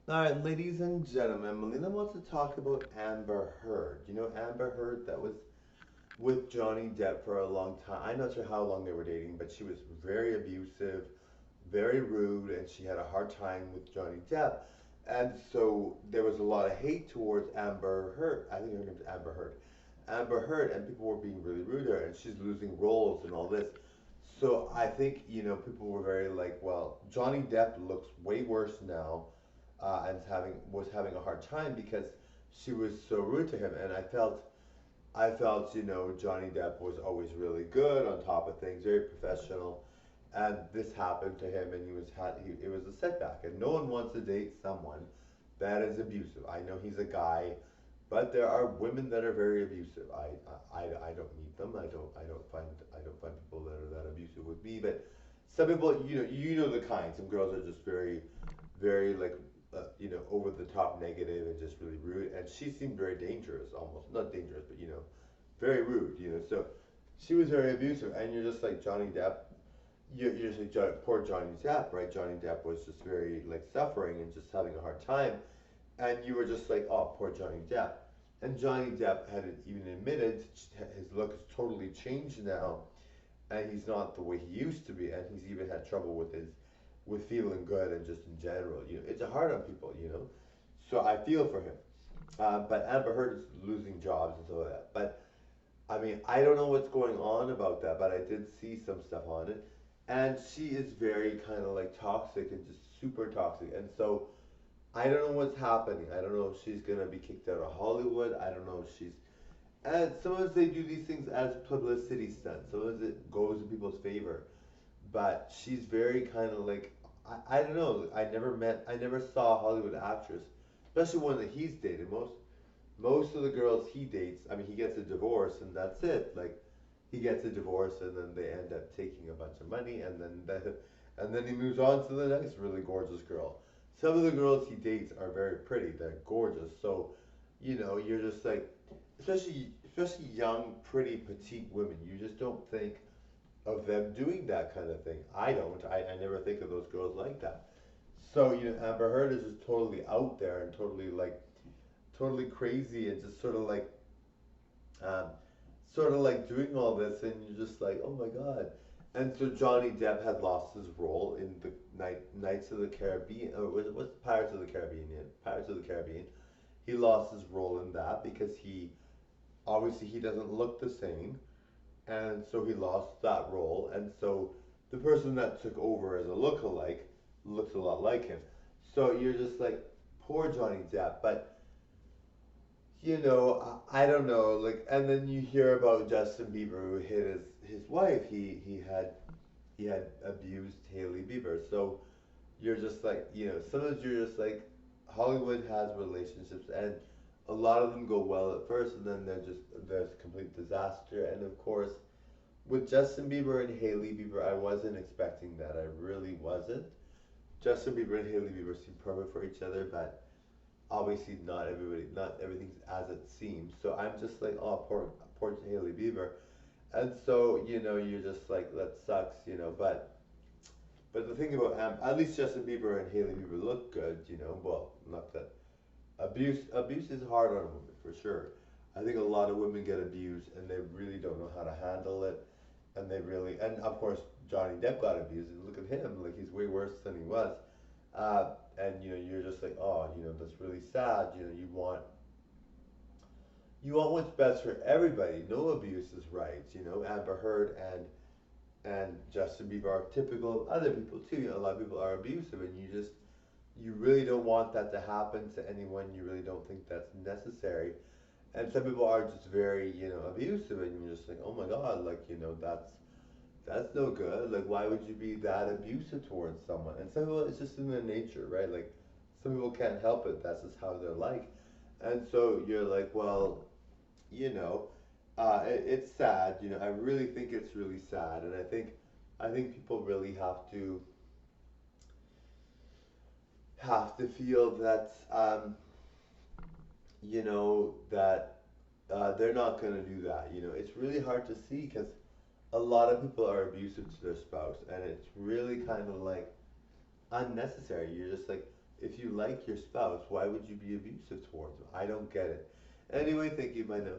All right, ladies and gentlemen, Melina wants to talk about Amber Heard. You know Amber Heard that was with Johnny Depp for a long time. I'm not sure how long they were dating, but she was very abusive, very rude, and she had a hard time with Johnny Depp. And so there was a lot of hate towards Amber Heard. I think her name's Amber Heard. Amber Heard, and people were being really rude to her, and she's losing roles and all this. So I think, people were very like, well, Johnny Depp looks way worse now, and was having a hard time because she was so rude to him, and I felt, Johnny Depp was always really good, on top of things, very professional, and this happened to him, and it was a setback, and no one wants to date someone that is abusive. I know he's a guy, but there are women that are very abusive. I don't meet them. I don't find people that are that abusive with me, but some people, you know the kind. Some girls are just very, very like, over the top negative and just really rude. And she seemed very dangerous, almost not dangerous, but very rude. So she was very abusive, and you're just like Johnny Depp. You're just like poor Johnny Depp, right? Johnny Depp was just very like suffering and just having a hard time, and you were just like, oh, poor Johnny Depp. And Johnny Depp had even admitted his look has totally changed now, and he's not the way he used to be, and he's even had trouble with feeling good and just in general. It's hard on people. So I feel for him. But Amber Heard is losing jobs and stuff like that. But I mean, I don't know what's going on about that, but I did see some stuff on it, and she is very kind of like toxic and just super toxic, and so I don't know what's happening. I don't know if she's gonna be kicked out of Hollywood. I don't know if she's. And sometimes they do these things as publicity stunts. Sometimes it goes in people's favor. But she's very kind of like, I don't know. I never saw a Hollywood actress, especially one that he's dated. Most of the girls he dates, I mean, he gets a divorce and that's it. Like, he gets a divorce and then they end up taking a bunch of money, and then he moves on to the next really gorgeous girl. Some of the girls he dates are very pretty. They're gorgeous. So, you're just like, especially young, pretty, petite women. You just don't think of them doing that kind of thing. I don't. I never think of those girls like that. So, Amber Heard is just totally out there and totally crazy and just um, sort of like doing all this, and you're just like, oh my god. And so Johnny Depp had lost his role in the Knights of the Caribbean, or was Pirates of the Caribbean? Yeah, Pirates of the Caribbean. He lost his role in that because he obviously he doesn't look the same, and so he lost that role. And so the person that took over as a look-alike looks a lot like him. So you're just like, poor Johnny Depp. But I don't know. Like, and then you hear about Justin Bieber who hit his wife. He had abused Haley Bieber. So you're just like, sometimes you're just like, Hollywood has relationships, and a lot of them go well at first, and then there's complete disaster. And of course, with Justin Bieber and Haley Bieber, I wasn't expecting that. I really wasn't. Justin Bieber and Haley Bieber seem perfect for each other, but obviously not everything's as it seems. So I'm just like, oh, poor Haley Bieber, and so you're just like, that sucks. But the thing about at least Justin Bieber and Haley Bieber look good. Well, not that abuse is hard on women for sure. I think a lot of women get abused and they really don't know how to handle it, and of course Johnny Depp got abused, and look at him, like he's way worse than he was. And you're just like, oh, that's really sad. You want what's best for everybody. No abuse is right. Amber Heard and Justin Bieber are typical of other people too. A lot of people are abusive, and you really don't want that to happen to anyone. You really don't think that's necessary. And some people are just very, abusive, and you're just like, oh my god, like, that's no good. Like, why would you be that abusive towards someone? And some people, it's just in their nature, right? Like, some people can't help it. That's just how they're like. And so you're like, well, you know, it's sad. I really think it's really sad, and I think people really have to feel that, that they're not gonna do that. It's really hard to see because a lot of people are abusive to their spouse, and it's really kind of like unnecessary. You're just like, if you like your spouse, why would you be abusive towards them? I don't get it. Anyway, thank you. Bye now.